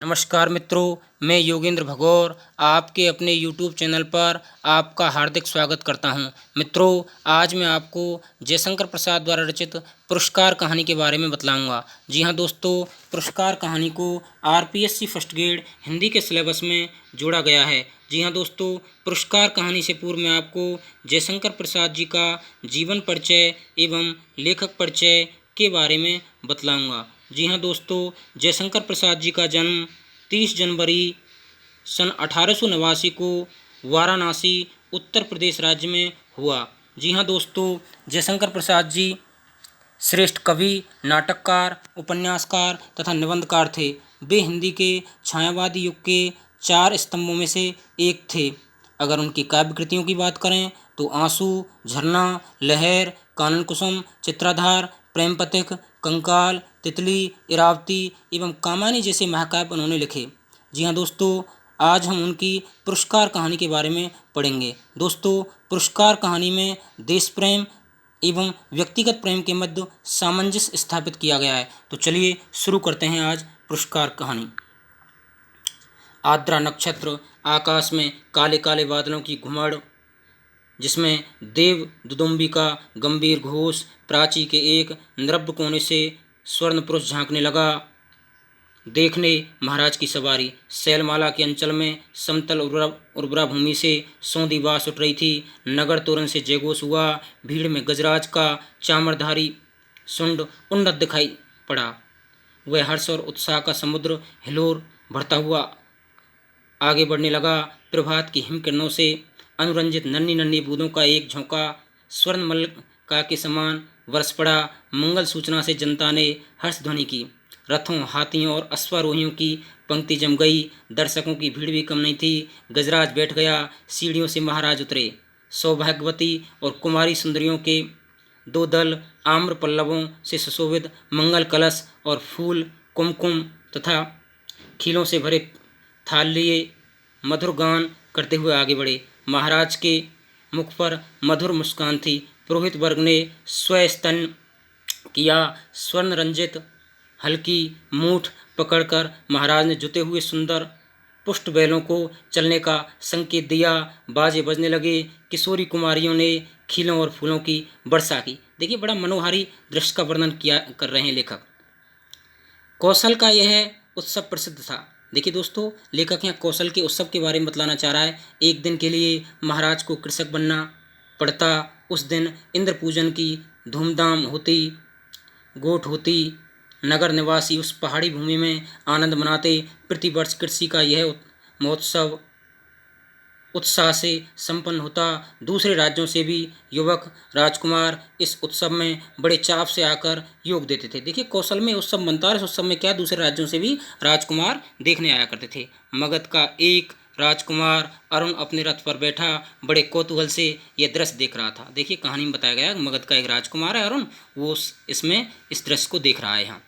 नमस्कार मित्रों, मैं योगेंद्र भगौर आपके अपने YouTube चैनल पर आपका हार्दिक स्वागत करता हूं। मित्रों, आज मैं आपको जयशंकर प्रसाद द्वारा रचित पुरस्कार कहानी के बारे में बतलाऊंगा। जी हां दोस्तों, पुरस्कार कहानी को RPSC फर्स्ट ग्रेड हिंदी के सिलेबस में जोड़ा गया है। जी हां दोस्तों, पुरस्कार कहानी से पूर्व मैं आपको जयशंकर प्रसाद जी का जीवन परिचय एवं लेखक परिचय के बारे में बतलाऊंगा। जी हाँ दोस्तों, जयशंकर प्रसाद जी का जन्म 30 जनवरी सन 1889 को वाराणसी उत्तर प्रदेश राज्य में हुआ। जी हाँ दोस्तों, जयशंकर प्रसाद जी श्रेष्ठ कवि, नाटककार, उपन्यासकार तथा निबंधकार थे। वे हिंदी के छायावादी युग के 4 स्तंभों में से एक थे। अगर उनकी काव्य कृतियों की बात करें तो आंसू, झरना, लहर, कानन कुसुम, चित्राधार, प्रेम पथिक, कंकाल, तितली, इरावती एवं कामानी जैसे महाकाव्य उन्होंने लिखे। जी हाँ दोस्तों, आज हम उनकी पुरस्कार कहानी के बारे में पढ़ेंगे। दोस्तों, पुरस्कार कहानी में देश प्रेम एवं व्यक्तिगत प्रेम के मध्य सामंजस्य स्थापित किया गया है। तो चलिए शुरू करते हैं आज पुरस्कार कहानी। आर्द्रा नक्षत्र, आकाश में काले काले बादलों की घुमड़, जिसमें देव दुदुम्बी का गंभीर घोष, प्राची के एक नृब्ध कोने से स्वर्ण पुरुष झांकने लगा। देखने महाराज की सवारी, शैलमाला के अंचल में समतल उर्वरा भूमि से सौंधी बास उठ रही थी। नगर तोरण से जयघोष हुआ। भीड़ में गजराज का चामरधारी सुंड उन्नत दिखाई पड़ा। वह हर्ष और उत्साह का समुद्र हिलोर भरता हुआ आगे बढ़ने लगा। प्रभात की हिम किरणों से अनुरंजित नन्ही नन्ही बूंदों का एक झोंका स्वर्ण मल्लिका के समान बरस पड़ा। मंगल सूचना से जनता ने हर्ष ध्वनि की। रथों, हाथियों और अश्वारोहियों की पंक्ति जम गई। दर्शकों की भीड़ भी कम नहीं थी। गजराज बैठ गया। सीढ़ियों से महाराज उतरे। सौभाग्यवती और कुमारी सुंदरियों के 2 दल आम्र पल्लवों से सुशोभित मंगल कलश और फूल, कुमकुम तथा खीलों से भरे थाल लिए मधुर गान करते हुए आगे बढ़े। महाराज के मुख पर मधुर मुस्कान थी। पुरोहित वर्ग ने स्वस्तन किया। स्वर्ण रंजित हल्की मूठ पकड़कर महाराज ने जुते हुए सुंदर पुष्ट बैलों को चलने का संकेत दिया। बाजे बजने लगे। किशोरी कुमारियों ने खीलों और फूलों की वर्षा की। देखिए, बड़ा मनोहारी दृश्य का वर्णन किया कर रहे हैं लेखक। कौशल का यह उत्सव प्रसिद्ध था। देखिए दोस्तों, लेखक यहाँ कौशल के उत्सव के बारे में बतलाना चाह रहा है। एक दिन के लिए महाराज को कृषक बनना पड़ता। उस दिन इंद्र पूजन की धूमधाम होती। गोठ होती। नगर निवासी उस पहाड़ी भूमि में आनंद मनाते। प्रतिवर्ष कृषि का यह महोत्सव उत्साह से संपन्न होता। दूसरे राज्यों से भी युवक राजकुमार इस उत्सव में बड़े चाव से आकर योग देते थे। देखिए, कौशल में उत्सव बनता है। इस उत्सव में क्या दूसरे राज्यों से भी राजकुमार देखने आया करते थे। मगध का एक राजकुमार अरुण अपने रथ पर बैठा बड़े कौतूहल से यह दृश्य देख रहा था। देखिए, कहानी में बताया गया मगध का एक राजकुमार है अरुण, वो इसमें इस दृश्य को देख रहा है। यहाँ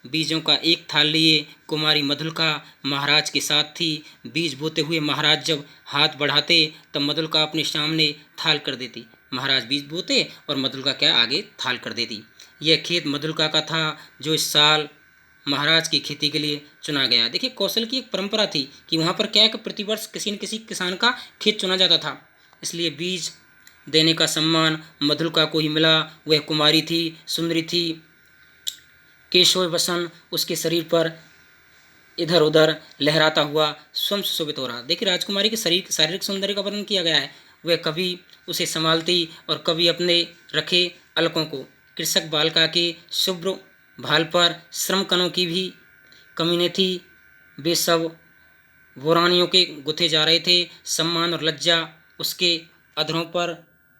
बीजों का एक थाल लिए कुमारी मधुलिका महाराज के साथ थी। बीज बोते हुए महाराज जब हाथ बढ़ाते तब मधुलिका अपने सामने थाल कर देती। महाराज बीज बोते और मधुलिका क्या आगे थाल कर देती। यह खेत मधुलिका का था जो इस साल महाराज की खेती के लिए चुना गया। देखिए, कौशल की एक परंपरा थी कि वहाँ पर क्या है कि प्रतिवर्ष किसी न किसी किसान का खेत चुना जाता था, इसलिए बीज देने का सम्मान मधुलिका को ही मिला। वह कुमारी थी, सुंदरी थी। केशव वसन उसके शरीर पर इधर उधर लहराता हुआ स्वयं सुशोभित हो रहा। देखिए, राजकुमारी के शारीरिक सौंदर्य का वर्णन किया गया है। वह कभी उसे संभालती और कभी अपने रखे अलकों को। कृषक बालिका के शुभ्र भाल पर श्रम कणों की भी कमी न थी। वे सब बोरानियों के गुथे जा रहे थे। सम्मान और लज्जा उसके अधरों पर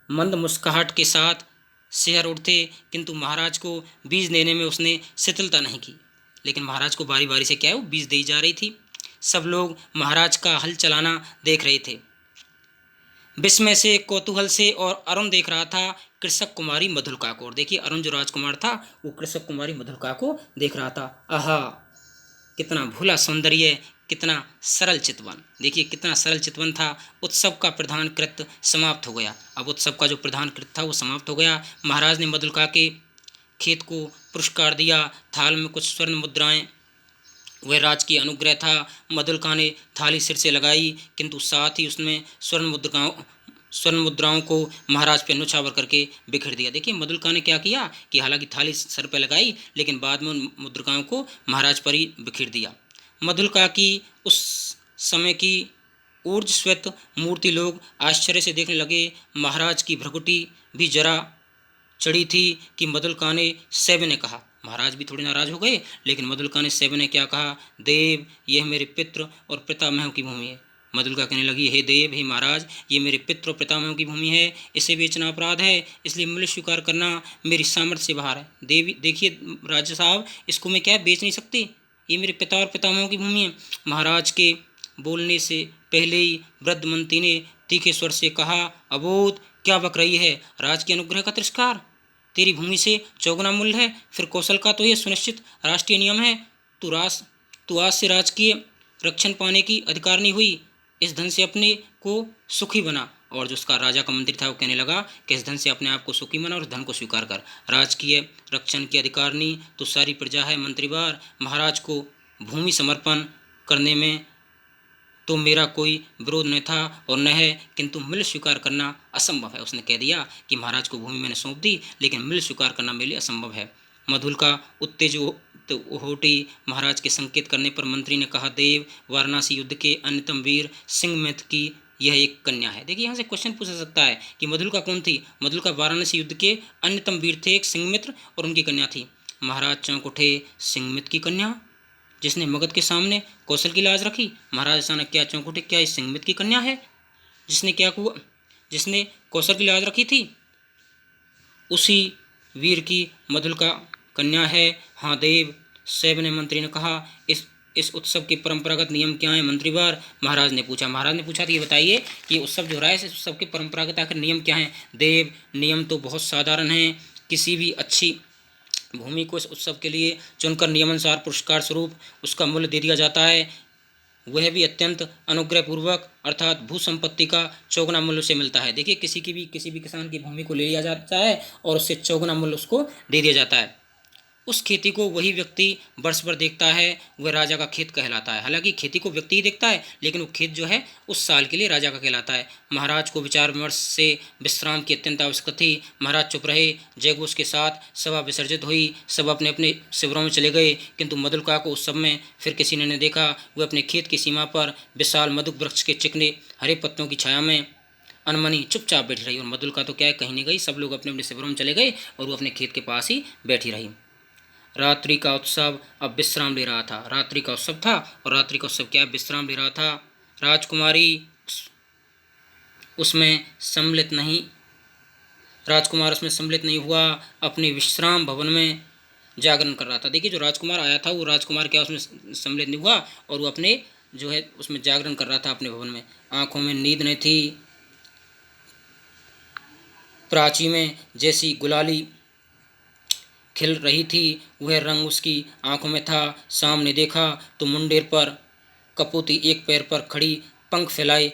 मंद मुस्कुराहट के साथ सिहर उठते, किंतु महाराज को बीज देने में उसने शिथिलता नहीं की। लेकिन महाराज को बारी बारी से क्या है, वो बीज दी जा रही थी। सब लोग महाराज का हल चलाना देख रहे थे विस्मय से, कौतूहल से, और अरुण देख रहा था कृषक कुमारी मधुलिका को। और देखिए, अरुण जो राजकुमार था वो कृषक कुमारी मधुलिका को देख रहा था। आहा, कितना भोला सौंदर्य, कितना सरल चितवन। देखिए, कितना सरल चितवन था। उत्सव का प्रधान कृत्य समाप्त हो गया। अब उत्सव का जो प्रधान कृत्य था वो समाप्त हो गया। महाराज ने मधुलिका के खेत को पुरस्कार दिया। थाल में कुछ स्वर्ण मुद्राएं वह राज की अनुग्रह था। मधुलिका ने थाली सिर से लगाई, किंतु साथ ही उसमें स्वर्ण मुद्राओं को महाराज पे न्योछावर करके बिखेर दिया। देखिए मधुलिका ने क्या किया कि हालांकि थाली सर पे लगाई, लेकिन बाद में उन मुद्रिकाओं को महाराज पर ही बिखेर दिया। मधुलिका की उस समय की ऊर्जस्वत मूर्ति लोग आश्चर्य से देखने लगे। महाराज की भ्रकुटी भी जरा चढ़ी थी कि मधुलिका ने सविनय कहा। महाराज भी थोड़े नाराज हो गए, लेकिन मधुलिका ने सविनय क्या कहा, देव यह मेरे पितृ और पितामहों की भूमि है। मधुलिका कहने लगी, हे देव, हे महाराज, ये मेरे पितृ और पितामहों की भूमि है, इसे बेचना अपराध है, इसलिए मूल्य स्वीकार करना मेरी सामर्थ्य से बाहर है। देवी देखिए राजा साहब, इसको मैं क्या बेच नहीं सकती, ये मेरे पिता और पितामहों की भूमि है। महाराज के बोलने से पहले ही वृद्ध मंत्री ने तीखे स्वर से कहा, अबोध, क्या बक रही है, राज के अनुग्रह का तिरस्कार, तेरी भूमि से चौगुना मूल्य है, फिर कौशल का तो यह सुनिश्चित राष्ट्रीय नियम है। तू आज से राजकीय रक्षण पाने की अधिकारिणी हुई, इस धन से अपने को सुखी बना। और जो उसका राजा का मंत्री था वो कहने लगा कि इस धन से अपने आप को सुखी बना और इस धन को स्वीकार कर। राजकीय रक्षण की अधिकारिणी तो सारी प्रजा है मंत्रीवार, महाराज को भूमि समर्पण करने में तो मेरा कोई विरोध न था और न है, किंतु मिल स्वीकार करना असंभव है। उसने कह दिया कि महाराज को भूमि मैंने सौंप दी, लेकिन मिल स्वीकार करना मेरे लिए असंभव है। मधुलिका उत्तेजित होटी। महाराज के संकेत करने पर मंत्री ने कहा, देव, वाराणसी युद्ध के अन्यतम वीर सिंहमित्र की यह एक कन्या है। देखिए यहाँ से क्वेश्चन पूछा जा सकता है कि मधुलिका कौन थी। मधुलिका वाराणसी युद्ध के अन्यतम वीर थे एक सिंहमित्र, और उनकी कन्या थी। महाराज चौंक उठे, सिंहमित्र की कन्या, जिसने मगध के सामने कौशल की लाज रखी। महाराज अचानक क्या चौंक उठे, क्या इस सिंहमित्र की कन्या है जिसने क्या हुआ, जिसने कौशल की लाज रखी थी? उसी वीर की मधुलिका कन्या है। हाँ देव, सैन्य मंत्री ने कहा। इस उत्सव के परंपरागत नियम क्या हैं मंत्रीवार? महाराज ने पूछा तो ये बताइए कि उत्सव जो हो रहा है इस उत्सव के परंपरागत आखिर नियम क्या हैं? देव, नियम तो बहुत साधारण हैं। किसी भी अच्छी भूमि को इस उत्सव के लिए चुनकर नियमानुसार पुरस्कार स्वरूप उसका मूल्य दे दिया जाता है, वह भी अत्यंत अनुग्रहपूर्वक, अर्थात भू संपत्ति का चौगुना मूल्य से मिलता है। देखिए किसी भी किसान की भूमि को ले लिया जाता है और उससे चौगुना मूल्य उसको दे दिया जाता है। उस खेती को वही व्यक्ति वर्ष भर देखता है, वह राजा का खेत कहलाता है। हालांकि खेती को व्यक्ति ही देखता है, लेकिन वो खेत जो है उस साल के लिए राजा का कहलाता है। महाराज को विचार विमर्श से विश्राम की अत्यंत आवश्यकता थी। महाराज चुप रहे। जयघोष के साथ सभा विसर्जित हुई। सब अपने अपने शिविरों में चले गए, किंतु मधुलिका को उस सब में फिर किसी ने नहीं देखा। वह अपने खेत की सीमा पर विशाल मधुक वृक्ष के चिकने हरे पत्तों की छाया में अनमनी चुपचाप बैठी रही। और मधुलिका तो क्या है, कहीं नहीं गई। सब लोग अपने अपने शिविरों में चले गए और वो अपने खेत के पास ही बैठी रही। रात्रि का उत्सव अब विश्राम ले रहा था। रात्रि का उत्सव था और रात्रि का उत्सव क्या विश्राम ले रहा था। राजकुमारी उसमें सम्मिलित नहीं राजकुमार उसमें सम्मिलित नहीं हुआ, अपने विश्राम भवन में जागरण कर रहा था। देखिए जो राजकुमार आया था वो राजकुमार क्या उसमें सम्मिलित नहीं हुआ, और वो अपने जो है उसमें जागरण कर रहा था अपने भवन में। आंखों में नींद नहीं थी। प्राची में जैसी गुलाली खिल रही थी वह रंग उसकी आंखों में था। सामने देखा तो मुंडेर पर कपूती एक पैर पर खड़ी पंख फैलाए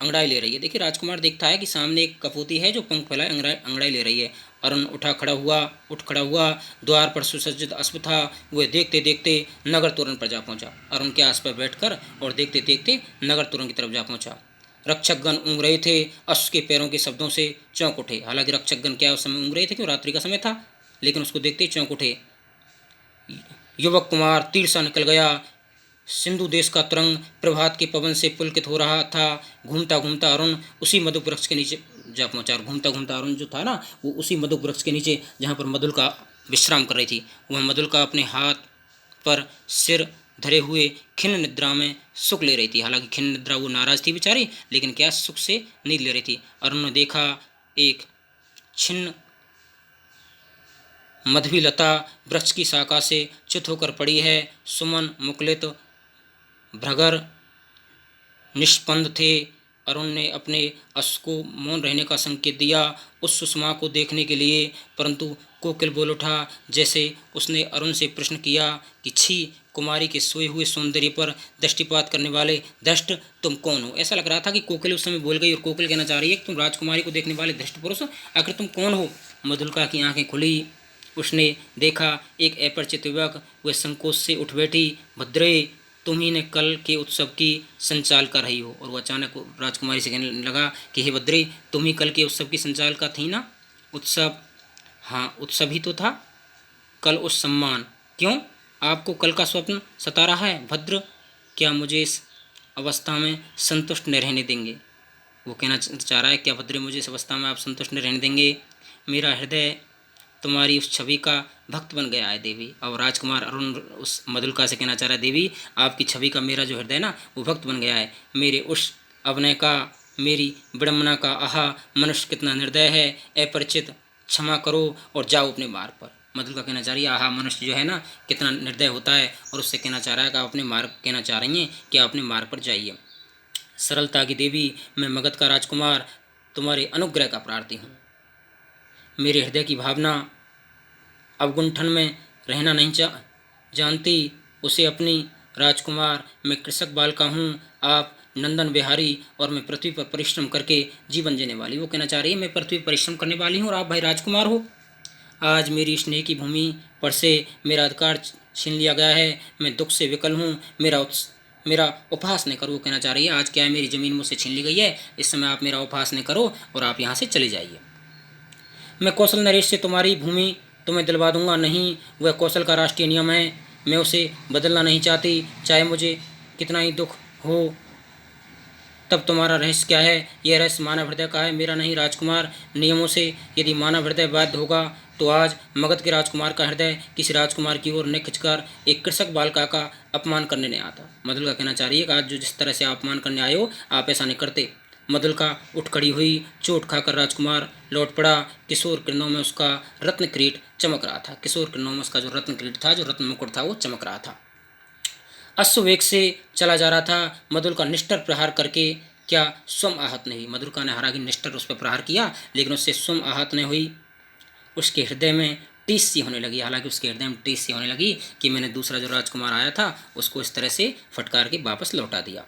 अंगड़ाई ले रही है। देखिए राजकुमार देखता है कि सामने एक कपूती है जो पंख फैलाए अंगड़ाई ले रही है। अरुण उठ खड़ा हुआ। द्वार पर सुसज्जित अश्व था। वह देखते देखते नगर तोरण पर जा पहुंचा। अरुण के आस पर बैठकर और देखते देखते नगर तोरण की तरफ जा पहुंचा। रक्षकगण ऊँग रहे थे। अश्व के पैरों के शब्दों से चौंक उठे। हालांकि रक्षकगण क्या उस समय ऊँग रहे थे कि रात्रि का समय था, लेकिन उसको देखते ही चौंक उठे। युवक कुमार तीर सा निकल गया। सिंधु देश का तरंग प्रभात के पवन से पुलकित हो रहा था। घूमता घूमता अरुण उसी मधुक वृक्ष के नीचे जा पहुंचा। और घूमता घूमता अरुण जो था ना, वो उसी मधुक वृक्ष के नीचे जहाँ पर मधुलिका विश्राम कर रही थी, वह मधुलिका अपने हाथ पर सिर धरे हुए खिन्न निद्रा में सुख ले रही थी। हालांकि खिन्न निद्रा, वो नाराज थी बेचारी, लेकिन क्या सुख से नींद ले रही थी। अरुण ने देखा एक छिन्न मधवी लता वृक्ष की शाखा से च्युत होकर पड़ी है। सुमन मुकुलित भ्रगर निष्पंद थे। अरुण ने अपने अश्व को मौन रहने का संकेत दिया उस सुषमा को देखने के लिए, परंतु कोकिल बोल उठा। जैसे उसने अरुण से प्रश्न किया कि छी, कुमारी के सोए हुए सौंदर्य पर दृष्टिपात करने वाले दृष्ट तुम कौन हो? ऐसा लग रहा था कि कोकिल उस समय बोल गई और कोकिल कहना चाह रही है कि तुम राजकुमारी को देखने वाले दृष्ट पुरुष, आखिर तुम कौन हो? मधुलिका की आंखें खुली। उसने देखा एक अपरिचित युवक। वह संकोच से उठ बैठी। भद्रे, तुम ही ने कल के उत्सव की संचाल कर रही हो। और वो अचानक राजकुमारी से कहने लगा कि हे बद्री, तुम ही कल के उत्सव की संचालका थी ना? उत्सव? हाँ, उत्सव ही तो था कल। उस सम्मान? क्यों, आपको कल का स्वप्न सता रहा है भद्र? क्या मुझे इस अवस्था में संतुष्ट न रहने देंगे? वो कहना चाह रहा है, क्या भद्रे मुझे इस अवस्था में आप संतुष्ट न रहने देंगे? मेरा हृदय तुम्हारी उस छवि का भक्त बन गया है देवी। और राजकुमार अरुण उस मधुलिका से कहना चाह रहा है, देवी आपकी छवि का मेरा जो हृदय ना वो भक्त बन गया है। मेरे उस अभिनय का, मेरी विडम्बना का, आहा मनुष्य कितना निर्दय है, अपरिचित, क्षमा करो और जाओ अपने मार्ग पर। मधुलिका कहना चाह रही है, आहा मनुष्य जो है ना कितना निर्दय होता है, और उससे कहना चाह रहा है कि आप अपने मार्ग, कहना चाह रही हैं कि आप अपने मार्ग पर जाइए। सरलता की देवी, मैं मगध का राजकुमार तुम्हारे अनुग्रह का प्रार्थी हूँ। मेरे हृदय की भावना अवगुंठन में रहना नहीं जानती, उसे अपनी राजकुमार, मैं कृषक बालिका हूँ, आप नंदन बिहारी, और मैं पृथ्वी पर परिश्रम करके जीवन जीने वाली। वो कहना चाह रही है, मैं पृथ्वी पर परिश्रम करने वाली हूँ और आप भाई राजकुमार हो। आज मेरी स्नेह की भूमि पर से मेरा अधिकार छीन लिया गया है, मैं दुख से विकल हूँ, मेरा उपहास न करो। वो कहना चाह रही है, आज क्या है, मेरी ज़मीन मुझसे छीन ली गई है, इस समय आप मेरा उपहास न करो और आप यहाँ से चले जाइए। मैं कौशल नरेश से तुम्हारी भूमि तुम्हें दिलवा दूंगा। नहीं, वह कौशल का राष्ट्रीय नियम है, मैं उसे बदलना नहीं चाहती, चाहे मुझे कितना ही दुख हो। तब तुम्हारा रहस्य क्या है? यह रहस्य मानव हृदय का है, मेरा नहीं राजकुमार। नियमों से यदि मानव हृदय बाध्य होगा तो आज मगध के राजकुमार का हृदय किसी राजकुमार की ओर न खिंचकर एक कृषक बालिका का अपमान करने नहीं आता। मधुलिका कहना चाह रही है कि आज जो जिस तरह से आप अपमान करने आए हो, आप ऐसा नहीं करते। मधुलिका उठ खड़ी हुई, चोट खाकर राजकुमार लौट पड़ा। किशोर किरणों में उसका रत्न किरीट चमक रहा था। किशोर किरणों में उसका जो रत्न किरीट था, जो रत्न मुकुट था, वो चमक रहा था। अश्ववेग से चला जा रहा था। मधुलिका निष्ठुर प्रहार करके क्या स्वयं आहत नहीं हुई? मधुलिका ने हालांकि निष्ठुर उस पर प्रहार किया, लेकिन उससे स्वयं आहत नहीं हुई। उसके हृदय में टीस सी होने लगी, हालांकि उसके हृदय में टीस सी होने लगी कि मैंने दूसरा जो राजकुमार आया था उसको इस तरह से फटकार के वापस लौटा दिया।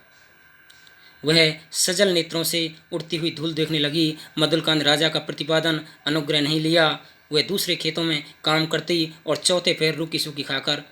वह सजल नेत्रों से उड़ती हुई धूल देखने लगी। मधुलिका ने राजा का प्रतिपादन अनुग्रह नहीं लिया। वह दूसरे खेतों में काम करती और चौथे पैर रूखी सूखी खाकर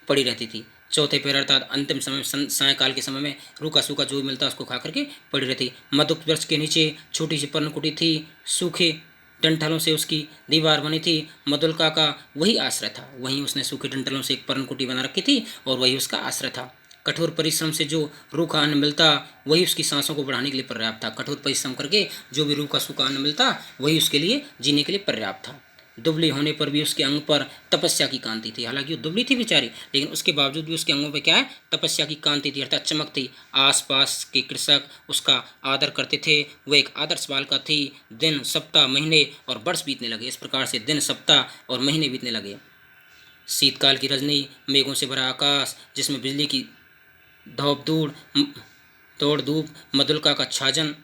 पड़ी रहती थी। चौथे पैर अर्थात अंतिम समय, सायकाल के समय में रूखा सूखा जो भी मिलता उसको खा करके पड़ी रहती। मधुक वृक्ष के नीचे छोटी सी पर्णकुटी थी, सूखे डंठलों से उसकी दीवार बनी थी। मधुलिका का वही आश्रय था, वहीं उसने सूखे डंठलों से एक पर्णकुटी बना रखी थी और वही उसका आश्रय था। कठोर परिश्रम से जो रूखा अन्न मिलता वही उसकी सांसों को बढ़ाने के लिए पर्याप्त था। कठोर परिश्रम करके जो भी रूखा सूखा अन्न मिलता वही उसके लिए जीने के लिए पर्याप्त था। दुबली होने पर भी उसके अंग पर तपस्या की कांति थी। हालांकि वो दुबली थी बेचारी, लेकिन उसके बावजूद भी उसके अंगों पर क्या है, तपस्या की कांति थी, अर्थात चमक थी। आसपास के कृषक उसका आदर करते थे। वह एक आदर्श बालिका थी। दिन, सप्ताह, महीने और वर्ष बीतने लगे। इस प्रकार से दिन, सप्ताह और महीने बीतने लगे। शीतकाल की रजनी, मेघों से भरा आकाश जिसमें बिजली की दौड़ धूप, मधुलिका का छाजन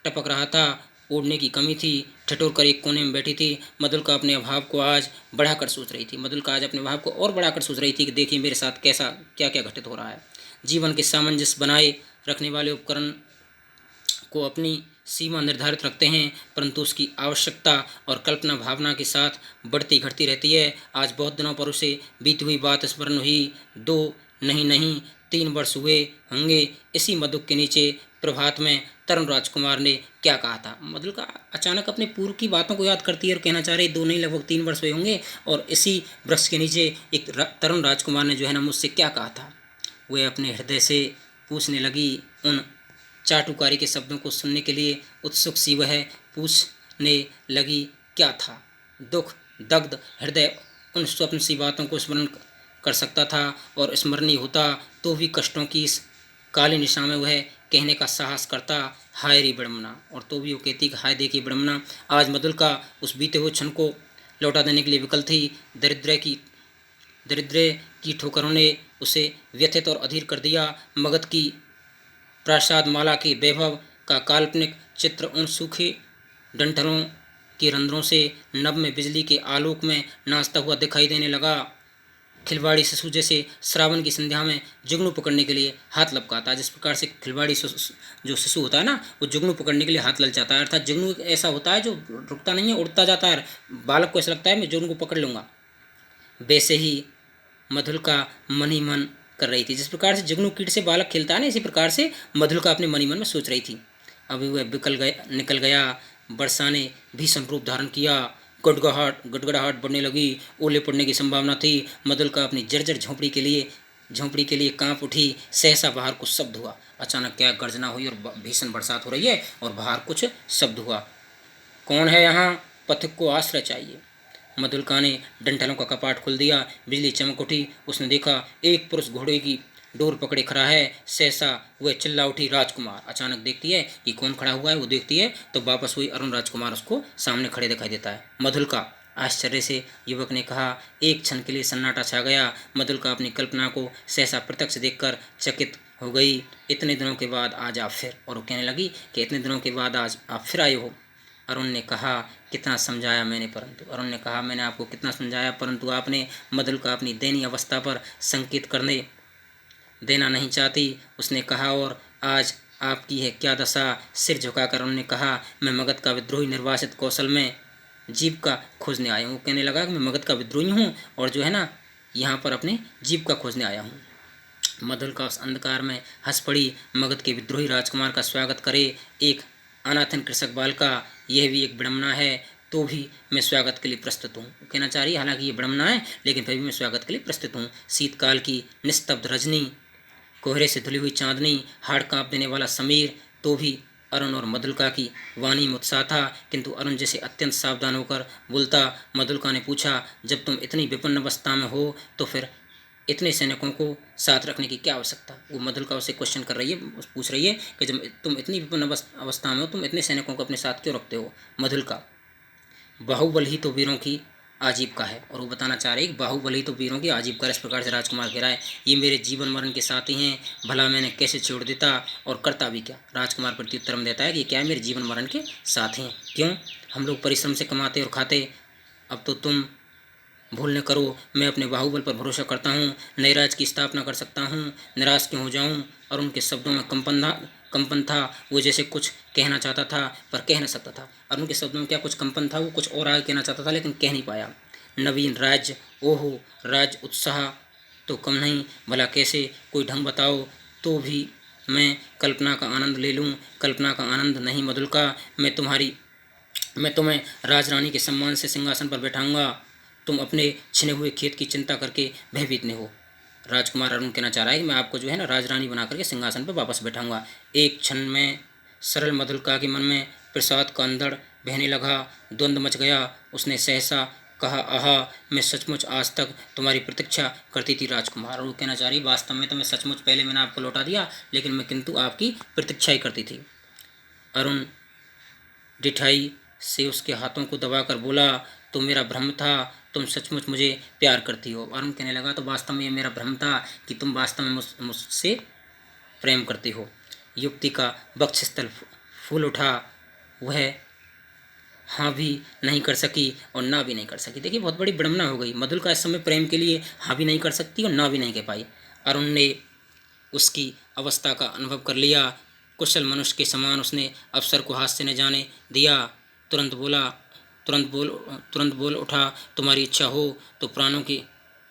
टपक रहा था। ओढ़ने की कमी थी, ठिठुर कर एक कोने में बैठी थी। मधुलिका अपने अभाव को आज बढ़ाकर सोच रही थी। मधुलिका आज अपने अभाव को और बढ़ाकर सोच रही थी कि देखिए मेरे साथ कैसा क्या क्या घटित हो रहा है। जीवन के सामंजस्य बनाए रखने वाले उपकरण को अपनी सीमा निर्धारित रखते हैं, परंतु उसकी आवश्यकता और कल्पना भावना के साथ बढ़ती घटती रहती है। आज बहुत दिनों पर उसे बीती हुई बात स्मरण हुई। 2 नहीं 3 वर्ष हुए होंगे इसी मधुक के नीचे प्रभात में तरुण राजकुमार ने क्या कहा था। मधुलिका अचानक अपने पूर्व की बातों को याद करती है और कहना चाह रही, 2 नहीं लगभग 3 वर्ष हुए होंगे और इसी वृक्ष के नीचे एक तरुण राजकुमार ने जो है ना मुझसे क्या कहा था। वह अपने हृदय से पूछने लगी। उन चाटुकारी के शब्दों को सुनने के लिए उत्सुक सी वह पूछने लगी, क्या था? दुख दग्ध हृदय उन स्वप्न सी बातों को स्मरण कर सकता था और स्मरणीय होता तो भी कष्टों की इस काली निशा में वह कहने का साहस करता, हाय रे विडम्बना। और तो भी वो कहती कि हाय देखी विडम्बना। आज मधुलिका उस बीते हुए क्षण को लौटा देने के लिए विकल थी। दरिद्र की ठोकरों ने उसे व्यथित और अधीर कर दिया। मगध की प्रासाद माला के वैभव का काल्पनिक चित्र उन सूखे डंठलों के रंध्रों से नभ में बिजली के आलोक में नाचता हुआ दिखाई देने लगा। खिलवाड़ी शिशु जैसे श्रावण की संध्या में जुगनू पकड़ने के लिए हाथ लपकाता है, जिस प्रकार से खिलवाड़ी जो शिशु होता है ना, वो जुगनू पकड़ने के लिए हाथ ललचाता है। अर्थात जुगनू ऐसा होता है जो रुकता नहीं है, उड़ता जाता है। बालक को ऐसा लगता है मैं जुगनू को पकड़ लूँगा। वैसे ही मधुलिका मन ही मन कर रही थी। जिस प्रकार से जुगनू कीट से बालक खेलता है ना, इसी प्रकार से मधुलिका अपने मनी मन में सोच रही थी। अभी वह निकल गया। वर्षा ने भीषण रूप धारण किया। गड़गड़ाहट बढ़ने लगी। ओले पड़ने की संभावना थी। मधुलिका अपनी जर्जर झोंपड़ी के लिए कांप उठी। सहसा बाहर कुछ शब्द हुआ। अचानक क्या गर्जना हुई और भीषण बरसात हो रही है और बाहर कुछ शब्द हुआ। कौन है यहाँ? पथिक को आश्रय चाहिए। मधुलिका ने डंठलों का कपाट खोल दिया। बिजली चमक उठी। उसने देखा एक पुरुष घोड़े की डोर पकड़े खड़ा है। सहसा वह चिल्ला उठी, राजकुमार। अचानक देखती है कि कौन खड़ा हुआ है। वो देखती है तो वापस हुई अरुण राजकुमार उसको सामने खड़े दिखाई देता है। मधुलिका, आश्चर्य से युवक ने कहा। एक क्षण के लिए सन्नाटा छा गया। मधुलिका अपनी कल्पना को सहसा प्रत्यक्ष देखकर चकित हो गई। इतने दिनों के बाद आज आप फिर, और वो कहने लगी कि इतने दिनों के बाद आज आप फिर आए हो। अरुण ने कहा, कितना समझाया मैंने, परंतु अरुण ने कहा, मैंने आपको कितना समझाया, परंतु आपने मधुलिका अपनी दयनीय अवस्था पर संकेत करने देना नहीं चाहती। उसने कहा, और आज आपकी है क्या दशा? सिर झुकाकर उन्होंने कहा, मैं मगध का विद्रोही निर्वासित कौशल में जीविका खोजने आया हूँ। कहने लगा कि मैं मगध का विद्रोही हूँ और जो है ना, यहाँ पर अपने जीविका खोजने आया हूँ। मधुलिका उस अंधकार में हंस पड़ी। मगध के विद्रोही राजकुमार का स्वागत करे एक अनाथन कृषक बालिका, यह भी एक विडम्बना है, तो भी मैं स्वागत के लिए प्रस्तुत हूँ। कहना चाह रही है हालांकि ये विडम्बना है, लेकिन फिर भी मैं स्वागत के लिए प्रस्तुत हूँ। शीतकाल की निस्तब्ध रजनी, कोहरे से धुली हुई चांदनी, हाड़ कांप देने वाला समीर, तो भी अरुण और मधुलिका की वाणी में उत्साह था, किंतु अरुण जैसे अत्यंत सावधान होकर बोलता। मधुलिका ने पूछा, जब तुम इतनी विपन्न अवस्था में हो तो फिर इतने सैनिकों को साथ रखने की क्या आवश्यकता? वो मधुलिका उसे क्वेश्चन कर रही है, पूछ रही है कि जब तुम इतनी विपन्न अवस्था में हो, तुम इतने सैनिकों को अपने साथ क्यों रखते हो? मधुलिका, बाहुबल ही तो वीरों की आजीविका है। और वो बताना चाह रहे हैं कि बाहुबल ही तो वीरों की आजीविका। इस प्रकार से राजकुमार कह रहा है, ये मेरे जीवन मरण के साथी हैं, भला मैंने कैसे छोड़ देता और करता भी क्या? राजकुमार प्रत्युत्तर में देता है कि क्या है, मेरे जीवन मरण के साथी हैं। क्यों? हम लोग परिश्रम से कमाते और खाते। अब तो तुम भूल न करो, मैं अपने बाहुबल पर भरोसा करता हूँ, नए राज्य की स्थापना कर सकता हूँ, निराश क्यों हो जाऊँ? और उनके शब्दों में कंपन था। वो जैसे कुछ कहना चाहता था पर कह न सकता था। और उनके शब्दों में क्या कुछ कंपन था, वो कुछ और आगे कहना चाहता था लेकिन कह नहीं पाया। नवीन राज्य, ओहो, राज्य उत्साह तो कम नहीं, भला कैसे? कोई ढंग बताओ तो भी मैं कल्पना का आनंद ले लूँ। कल्पना का आनंद नहीं मधुलिका, मैं तुम्हें राजरानी के सम्मान से सिंहासन पर बैठाऊंगा। तुम अपने छिने हुए खेत की चिंता करके भयभीत न हो। राजकुमार अरुण कहना चाह रहा है कि मैं आपको जो है ना राजरानी बना करके सिंहासन पर वापस बैठाऊंगा। एक क्षण में सरल मधुलिका के मन में प्रसाद का अंधड़ बहने लगा। द्वंद्व मच गया। उसने सहसा कहा, आहा, मैं सचमुच आज तक तुम्हारी प्रतीक्षा करती थी राजकुमार। और वो कहना चाह रही, वास्तव में तो मैं सचमुच, पहले मैंने आपको लौटा दिया, लेकिन मैं किंतु आपकी प्रतीक्षा ही करती थी। अरुण डिठाई से उसके हाथों को दबाकर बोला, तो मेरा भ्रम था, तुम सचमुच मुझे प्यार करती हो। अरुण कहने लगा, तो वास्तव में ये मेरा भ्रम था कि तुम वास्तव में मुझसे प्रेम करती हो। युक्ति का वक्षस्थल फूल उठा। वह हाँ भी नहीं कर सकी और ना भी नहीं कर सकी। देखिए, बहुत बड़ी विडम्बना हो गई। मधुलिका इस समय प्रेम के लिए हाँ भी नहीं कर सकती और ना भी नहीं कह पाई। अरुण ने उसकी अवस्था का अनुभव कर लिया। कुशल मनुष्य के समान उसने अफसर को हाथ से न जाने दिया। तुरंत बोल उठा, तुम्हारी इच्छा हो तो प्राणों की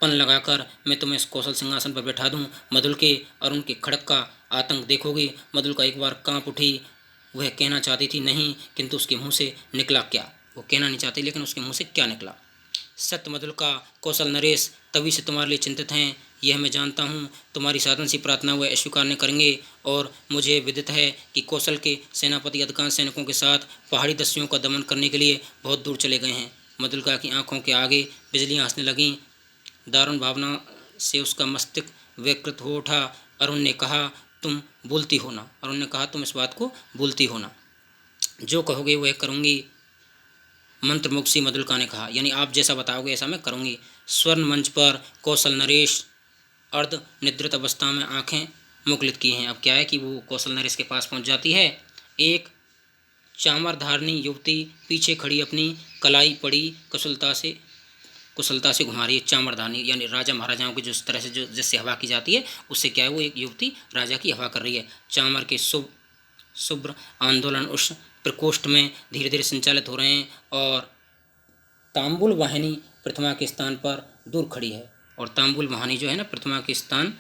पन लगाकर मैं तुम्हें इस कौशल सिंहासन पर बैठा दूं। मधुलिका, अरुण के खड़क का आतंक देखोगी। मधुलिका एक बार कांप उठी। वह कहना चाहती थी नहीं, किंतु उसके मुंह से निकला क्या? वो कहना नहीं चाहती, लेकिन उसके मुंह से क्या निकला? सत्य मधुलिका, कौशल नरेश तभी से तुम्हारे लिए चिंतित हैं, यह मैं जानता हूँ। तुम्हारी साधन सी प्रार्थना वह अस्वीकार न करेंगे, और मुझे विदित है कि कौशल के सेनापति अधिकांश सैनिकों के साथ पहाड़ी दस्युओं का दमन करने के लिए बहुत दूर चले गए हैं। मधुलिका की आंखों के आगे बिजलियाँ हंसने लगीं। दारुण भावना से उसका मस्तिष्क विकृत हो उठा। अरुण ने कहा, तुम भूलती हो ना? अरुण ने कहा, तुम इस बात को भूलती हो ना? जो कहोगे वह करूँगी, मंत्रमुग्ध सी मधुलिका ने कहा। यानी आप जैसा बताओगे ऐसा मैं करूँगी। स्वर्ण मंच पर कौशल नरेश अर्ध निद्रित अवस्था में आंखें मुकुलित की हैं। अब क्या है कि वो कौशल नरेश के पास पहुंच जाती है। एक चामर धारणी युवती पीछे खड़ी अपनी कलाई पड़ी कुशलता से घुमा रही है। चामर धारणी यानी राजा महाराजाओं की जिस तरह से जो जिससे हवा की जाती है, उससे क्या है, वो एक युवती राजा की हवा कर रही है। चामर के शुभ्र आंदोलन उस प्रकोष्ठ में धीरे धीरे संचालित हो रहे हैं, और तांबुल वाहिनी प्रतिमा के स्थान पर दूर खड़ी है। और तांबुल वाहिनी जो है ना, प्रतिमा के स्थान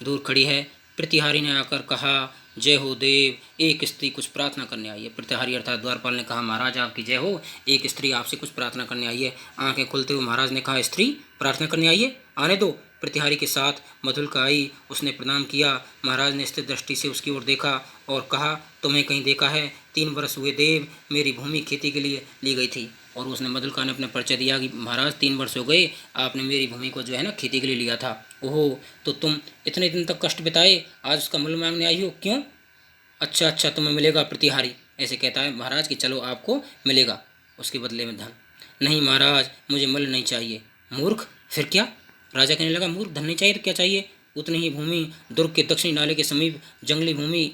दूर खड़ी है। प्रतिहारी ने आकर कहा, जय हो देव, एक स्त्री कुछ प्रार्थना करने आई है। प्रतिहारी अर्थात द्वारपाल ने कहा, महाराज आपकी जय हो, एक स्त्री आपसे कुछ प्रार्थना करने आई है। आंखें खुलते हुए महाराज ने कहा, स्त्री प्रार्थना करने आई है, आने दो। प्रतिहारी के साथ मधुलिका आई, उसने प्रणाम किया। महाराज ने स्थिर दृष्टि से उसकी ओर देखा और कहा, तुम्हें कहीं देखा है? 3 वर्ष हुए देव, मेरी भूमि खेती के लिए ली गई थी। और उसने मधुलिका ने अपना परिचय दिया कि महाराज 3 वर्ष हो गए, आपने मेरी भूमि को जो है ना खेती के लिए लिया था। ओहो, तो तुम इतने दिन तक कष्ट बिताए, आज उसका मूल्य मांगने आई हो, क्यों? अच्छा अच्छा, तुम्हें मिलेगा। प्रतिहारी ऐसे कहता है महाराज कि चलो आपको मिलेगा उसके बदले में धन। नहीं महाराज, मुझे मूल्य नहीं चाहिए। मूर्ख, फिर क्या? राजा कहने लगा, मूर्ख, धन नहीं चाहिए तो क्या चाहिए? उतनी ही भूमि दुर्ग के दक्षिणी नाले के समीप जंगली भूमि,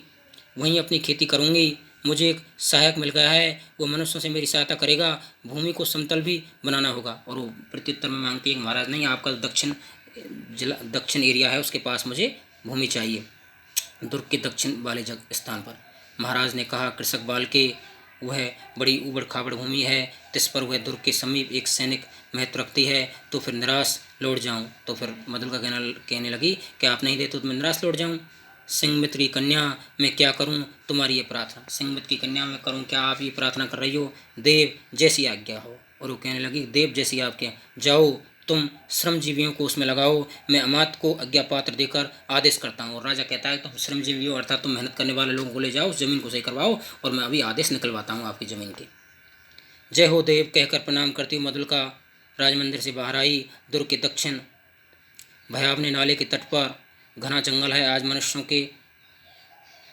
वहीं अपनी खेती करूँगी। मुझे एक सहायक मिल गया है, वो मनुष्यों से मेरी सहायता करेगा। भूमि को समतल भी बनाना होगा। और वो प्रत्युत्तर में मांगती है, महाराज नहीं, आपका दक्षिण एरिया है, उसके पास मुझे भूमि चाहिए, दुर्ग के दक्षिण वाले स्थान पर। महाराज ने कहा, कृषक बाल के, वह बड़ी उबड़ खाबड़ भूमि है, तिस पर वह दुर्ग के समीप एक सैनिक महत्व रखती है, तो फिर निराश लौट जाऊं। तो फिर मधुलिका कहने लगी कि आप नहीं देते तो मैं निराश लौट जाऊं। सिंहमित्र की कन्या, मैं क्या करूं? तुम्हारी ये प्रार्थना। सिंहमित्र की कन्या, मैं करूं क्या? आप ये प्रार्थना कर रही हो? देव जैसी आज्ञा हो। और वो कहने लगी, देव जैसी आज्ञा, जाओ तुम श्रमजीवियों को उसमें लगाओ, मैं अमात्य को आज्ञा पात्र देकर आदेश करता हूँ। और राजा कहता है, तुम श्रमजीवियों अर्थात तुम मेहनत करने वाले लोगों को ले जाओ, उस जमीन को सही करवाओ, और मैं अभी आदेश निकलवाता हूँ आपकी ज़मीन के। जय हो देव कहकर प्रणाम करती हुई मधुलिका राजमंदिर से बाहर आई। दुर्ग के दक्षिण भयावने नाले के तट पर घना जंगल है। आज मनुष्यों के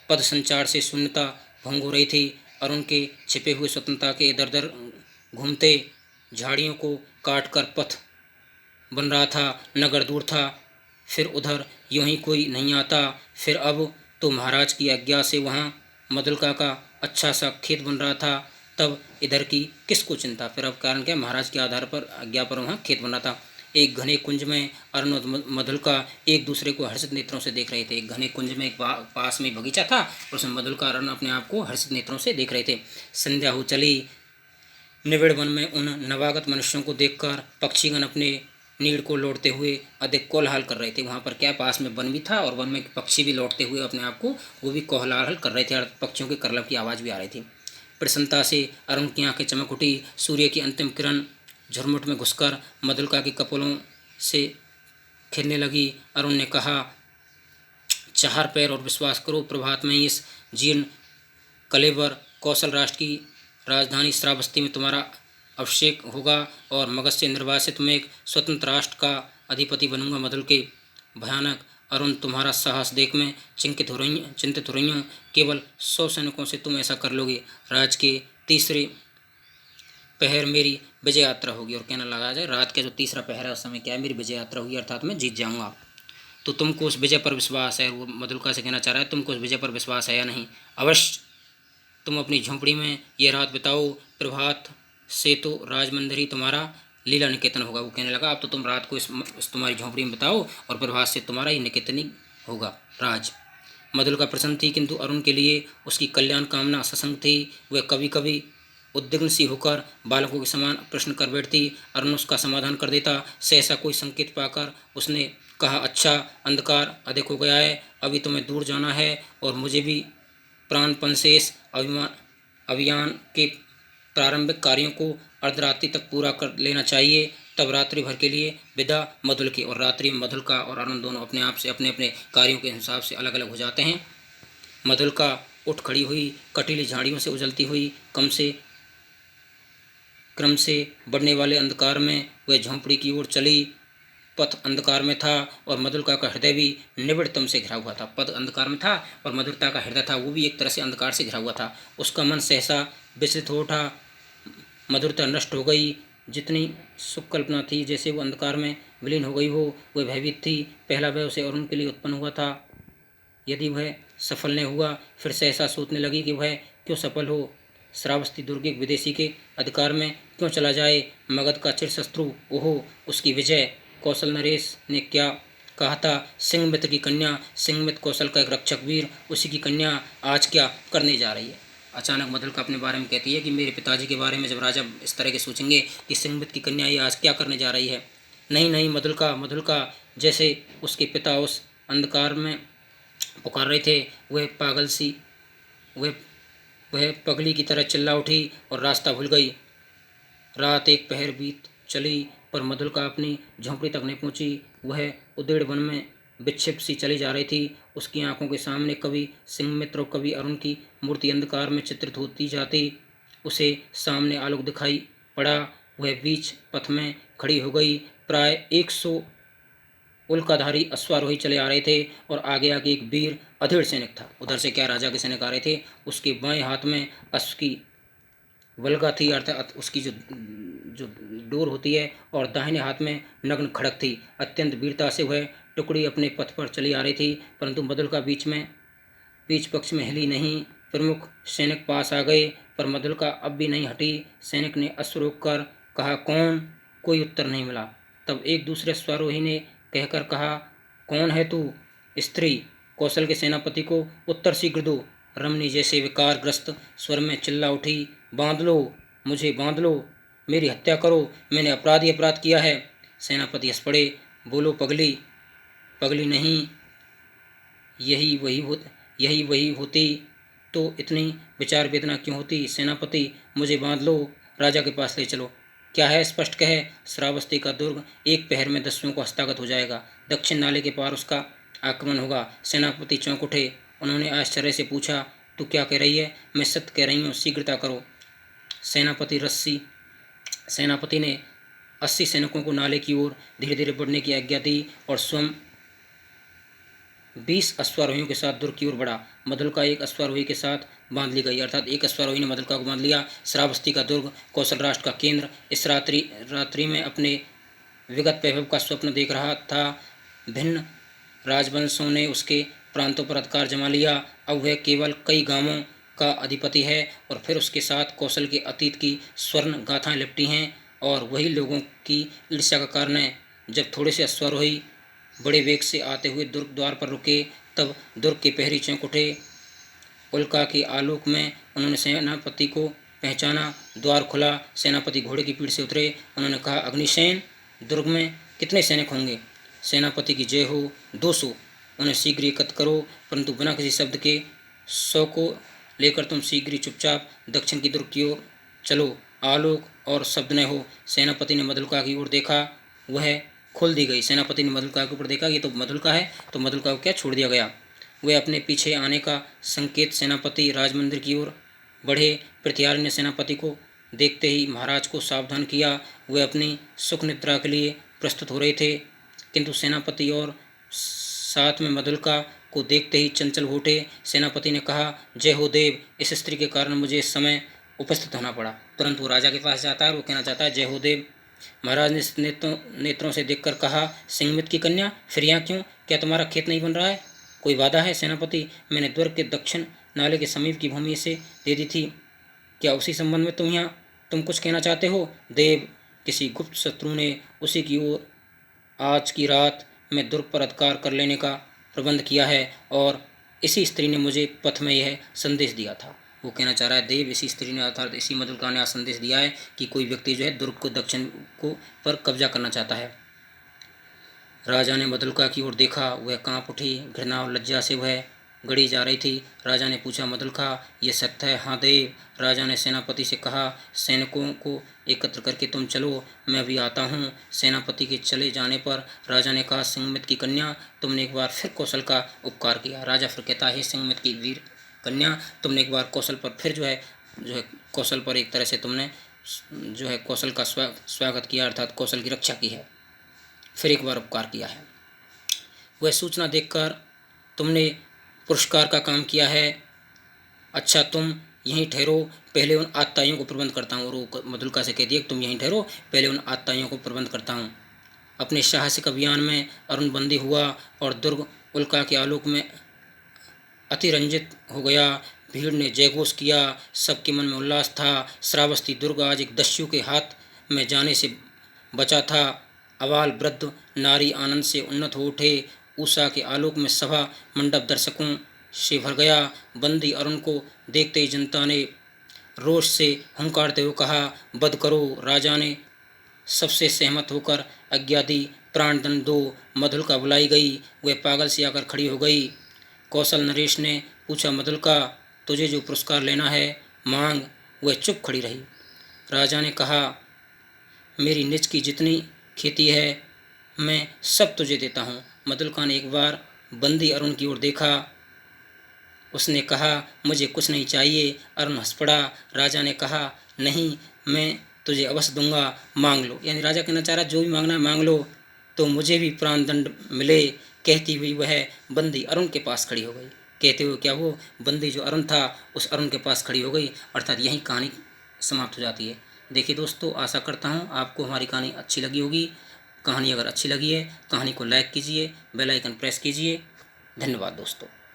पद संचार से शून्यता भंग हो रही थी, और उनके छिपे हुए स्वतंत्रता के इधर उधर घूमते झाड़ियों को काट कर पथ बन रहा था। नगर दूर था, फिर उधर यूं ही कोई नहीं आता। फिर अब तो महाराज की आज्ञा से वहाँ मधुलिका का अच्छा सा खेत बन रहा था। तब इधर की किसको चिंता? फिर अब कारण क्या? महाराज के आधार पर, आज्ञा पर वहाँ खेत बना था। एक घने कुंज में अरुण और मधुलिका एक दूसरे को हर्षित नेत्रों से देख रहे थे। एक घने कुंज में एक पास में बगीचा था, और उसमें मधुलिका और अरुण अपने आप को हर्षित नेत्रों से देख रहे थे। संध्या हो चली। निबिड़ वन में उन नवागत मनुष्यों को देखकर पक्षीगण अपने नीड़ को लौटते हुए अधिक कोलाहल कर रहे थे। वहाँ पर क्या, पास में वन भी था, और वन में पक्षी भी लौटते हुए अपने आप को वो भी कोलाहल कर रहे थे, और पक्षियों के कलरव की आवाज़ भी आ रही थी। प्रसन्नता से अरुण की आंखें चमक उठी। सूर्य की अंतिम किरण झुरमुट में घुसकर मधुलिका के कपोलों से खेलने लगी। अरुण ने कहा, चार पैर और विश्वास करो, प्रभात में इस जीर्ण कलेवर कौशल राष्ट्र की राजधानी श्रावस्ती में तुम्हारा अभिषेक होगा, और मगध से निर्वासित मैं एक स्वतंत्र राष्ट्र का अधिपति बनूंगा। मधुलिका भयानक, अरुण तुम्हारा साहस देख मैं चिंतित हो रही हूँ। केवल 100 सैनिकों से तुम ऐसा कर लोगे। राज के तीसरे पहर मेरी विजय यात्रा होगी। और कहना लगा जाए, रात का जो तीसरा पहर है उस समय क्या है, मेरी विजय यात्रा होगी, अर्थात मैं जीत जाऊँगा। तो तुमको उस विजय पर विश्वास है? वो मधुलिका से कहना चाह रहा है, तुमको उस विजय पर विश्वास है या नहीं? अवश्य। तुम अपनी झोंपड़ी में यह रात बिताओ, प्रभात से तो राजमंदिर ही तुम्हारा लीला निकेतन होगा। वो कहने लगा, अब तो तुम रात को इस तुम्हारी झोंपड़ी में बिताओ, और प्रभात से तुम्हारा ही निकेतन होगा राज। मधुलिका प्रसन्न थी, किंतु अरुण के लिए उसकी कल्याण कामना सशंक थी। वह कभी कभी उद्विग्न सी होकर बालकों के समान प्रश्न कर बैठती। अरुण उसका समाधान कर देता। सहसा कोई संकेत पाकर उसने कहा, अच्छा, अंधकार अधिक हो गया है, अभी तुम्हें दूर जाना है, और मुझे भी प्राणपण से इस अभियान के प्रारंभिक कार्यों को अर्धरात्रि तक पूरा कर लेना चाहिए। तब रात्रि भर के लिए विदा मधुलिका। और रात्रि में मधुलिका और अरुण दोनों अपने आप से अपने अपने कार्यों के हिसाब से अलग अलग हो जाते हैं। मधुलिका उठ खड़ी हुई, कटीली झाड़ियों से उजलती हुई क्रम से बढ़ने वाले अंधकार में वह झोंपड़ी की ओर चली। पथ अंधकार में था, और मधुलिका का हृदय भी निबिड़तम से घिरा हुआ था। पथ अंधकार में था, और मधुलिका का हृदय था, वो भी एक तरह से अंधकार से घिरा हुआ था। उसका मन सहसा विचलित हो उठा। मधुरता नष्ट हो गई। जितनी सुख कल्पना थी, जैसे वो अंधकार में विलीन हो गई हो, वह भयभीत थी। पहला भय उसे अरुण के लिए उत्पन्न हुआ था, यदि वह सफल नहीं हुआ। फिर सहसा सोचने लगी कि वह क्यों सफल हो, श्रावस्ती दुर्ग एक विदेशी के अधिकार में क्यों चला जाए। मगध का चिरशत्रु, ओहो, उसकी विजय। कौशल नरेश ने क्या कहा था, सिंहमित्र की कन्या, सिंहमित्र कौशल का एक रक्षक वीर, उसी की कन्या आज क्या करने जा रही है। अचानक मधुलिका अपने बारे में कहती है कि मेरे पिताजी के बारे में जब राजा इस तरह के सोचेंगे कि सिंहमित्र की कन्या ये आज क्या करने जा रही है। नहीं नहीं मधुलिका, मधुलिका, जैसे उसके पिता उस अंधकार में पुकार रहे थे, वह पागल सी वह वह पगली की तरह चिल्ला उठी और रास्ता भूल गई। रात एक पहर बीत चली पर मधुलिका अपनी झोंपड़ी तक नहीं पहुंची। वह उदेड़ वन में विक्षिप्त सी चली जा रही थी। उसकी आंखों के सामने कवि सिंहमित्र और कवि अरुण की मूर्ति अंधकार में चित्रित होती जाती। उसे सामने आलोक दिखाई पड़ा। वह बीच पथ में खड़ी हो गई। प्राय 100 उल्काधारी अश्वारोही चले आ रहे थे और आगे आगे एक वीर अधेड़ सैनिक था। उधर से क्या राजा के सैनिक आ रहे थे। उसके बाएं हाथ में अश्व की वल्गा थी, अर्थात उसकी जो जो डोर होती है, और दाहिने हाथ में नग्न खड़क थी। अत्यंत वीरता से वह टुकड़ी अपने पथ पर चली आ रही थी, परंतु मधुलिका बीच पक्ष में हिली नहीं। प्रमुख सैनिक पास आ गए पर मधुलिका अब भी नहीं हटी। सैनिक ने अश्व रोककर कहा, कौन? कोई उत्तर नहीं मिला। तब एक दूसरे अश्वारोही ने कहकर कहा, कौन है तू? स्त्री। कौशल के सेनापति को उत्तर शीघ्र दो। रमणी जैसे विकारग्रस्त स्वर में चिल्ला उठी, बांध लो, मुझे बांध लो, मेरी हत्या करो, मैंने अपराध किया है। सेनापति हंस पड़े, बोलो पगली, पगली नहीं, यही वही होती तो इतनी विचार वेदना क्यों होती? सेनापति, मुझे बांध लो, राजा के पास ले चलो। क्या है? स्पष्ट कहे। श्रावस्ती का दुर्ग एक पहर में दस्युओं को हस्तगत हो जाएगा। दक्षिण नाले के पार उसका आक्रमण होगा। सेनापति चौंक उठे। उन्होंने आश्चर्य से पूछा, तू क्या कह रही है? मैं सत्य कह रही हूँ, शीघ्रता करो। सेनापति ने 80 सैनिकों को नाले की ओर धीरे धीरे बढ़ने की आज्ञा दी और स्वयं 20 अश्वारोहियों के साथ दुर्ग की ओर बढ़ा। मधुलिका एक अश्वारोही के साथ बांध ली गई, अर्थात एक अश्वारोही ने मधुलिका को बांध लिया। श्रावस्ती का दुर्ग कौशल राष्ट्र का केंद्र इस रात्रि में अपने विगत वैभव का स्वप्न देख रहा था। भिन्न राजवंशों ने उसके प्रांतों पर अधिकार जमा लिया। अब वह केवल कई गांवों का अधिपति है और फिर उसके साथ कौशल के अतीत की स्वर्ण गाथाएं लिपटी हैं। और वही लोगों की ईर्ष्या का कारण है। जब थोड़े से अश्वारोही बड़े वेग से आते हुए दुर्ग द्वार पर रुके, तब दुर्ग के प्रहरी चौंक उठे। उल्का के आलोक में उन्होंने सेनापति को पहचाना। द्वार खुला। सेनापति घोड़े की पीठ से उतरे। उन्होंने कहा, अग्निसेन, दुर्ग में कितने सैनिक होंगे? सेनापति की जय हो। 200। उन्हें शीघ्र एकत्र करो, परंतु बिना किसी शब्द के। 100 को लेकर तुम शीघ्र ही चुपचाप दक्षिण की दुर्ग की ओर चलो। आलोक और शब्द न हो। सेनापति ने मधुलिका की ओर देखा। वह खोल दी गई। सेनापति ने मधुलिका के ऊपर देखा, ये तो मधुलिका है, तो मधुलिका को क्या छोड़ दिया गया? वे अपने पीछे आने का संकेत सेनापति राजमंदिर की ओर बढ़े। पृथ्वी ने सेनापति को देखते ही महाराज को सावधान किया। वे अपनी सुख निद्रा के लिए प्रस्तुत हो रहे थे, किंतु सेनापति और साथ में मधुलिका को देखते ही चंचल हो उठे। सेनापति ने कहा, जय हो देव, इस स्त्री के कारण मुझे इस समय उपस्थित होना पड़ा। तुरंत वो राजा के पास जाता है और वो कहना चाहता है, जय हो देव। महाराज ने नेत्रों से देखकर कहा, सिंहमित्र की कन्या, फिर यहाँ क्यों? क्या तुम्हारा खेत नहीं बन रहा है? कोई वादा है? सेनापति, मैंने दुर्ग के दक्षिण नाले के समीप की भूमि से दे दी थी। क्या उसी संबंध में तुम कुछ कहना चाहते हो? देव, किसी गुप्त शत्रु ने उसी की ओर आज की रात में दुर्ग पर अधिकार कर लेने का प्रबंध किया है और इसी स्त्री ने मुझे पथ में यह संदेश दिया था। वो कहना चाह रहा है, देव, इसी स्त्री ने अर्थात इसी मधुलिका ने संदेश दिया है कि कोई व्यक्ति जो है दुर्ग को दक्षिण को पर कब्जा करना चाहता है। राजा ने मधुलिका की ओर देखा। वह कांप उठी। घृणा और लज्जा से वह गड़ी जा रही थी। राजा ने पूछा, मधुलिका, ये सत्य है? हाँ देव। राजा ने सेनापति से कहा, सैनिकों को एकत्र करके तुम चलो, मैं अभी आता हूँ। सेनापति के चले जाने पर राजा ने कहा, सिंहमित्र की कन्या, तुमने एक बार फिर कौशल का उपकार किया। राजा फिर कहता है, सिंहमित्र की वीर कन्या, तुमने एक बार कौशल पर फिर जो है कौशल पर एक तरह से तुमने जो है कौशल का स्वागत किया, अर्थात कौशल की रक्षा की है, फिर एक बार उपकार किया है। वह सूचना देखकर तुमने पुरस्कार का काम किया है। अच्छा, तुम यहीं ठहरो, पहले उन आतताइयों को प्रबंध करता हूँ। और मधुलिका से कह दिया कि तुम यहीं ठहरो, पहले उन आतताइयों को प्रबंध करता हूँ। अपने साहसिक अभियान में अरुण बंदी हुआ और दुर्ग उल्का के आलोक में अतिरंजित हो गया। भीड़ ने जयघोष किया। सबके मन में उल्लास था। श्रावस्ती दुर्ग आज एक दस्यु के हाथ में जाने से बचा था। अबाल वृद्ध नारी आनंद से उन्नत हो उठे। उषा के आलोक में सभा मंडप दर्शकों से भर गया। बंदी अरुण को देखते ही जनता ने रोष से हुंकारते हुए कहा, वध करो। राजा ने सबसे सहमत होकर अज्ञाति प्राणदंड दो मधुलिका बुलाई गई। वह पागल सी आकर खड़ी हो गई। कौशल नरेश ने पूछा, मधुलिका, तुझे जो पुरस्कार लेना है मांग। वह चुप खड़ी रही। राजा ने कहा, मेरी निज की जितनी खेती है मैं सब तुझे देता हूँ। मधुलिका ने एक बार बंदी अरुण की ओर देखा। उसने कहा, मुझे कुछ नहीं चाहिए। अरुण हंस पड़ा। राजा ने कहा, नहीं, मैं तुझे अवश्य दूंगा, मांग लो। यानी राजा कहना चाह रहा, जो भी मांगना है मांग लो, तो मुझे भी प्राण दंड मिले। कहती हुई वह बंदी अरुण के पास खड़ी हो गई। कहते हुए क्या, वो बंदी जो अरुण था उस अरुण के पास खड़ी हो गई। अर्थात यही कहानी समाप्त हो जाती है। देखिए दोस्तों, आशा करता हूँ आपको हमारी कहानी अच्छी लगी होगी। कहानी अगर अच्छी लगी है, कहानी को लाइक कीजिए, बेल आइकन प्रेस कीजिए। धन्यवाद दोस्तों।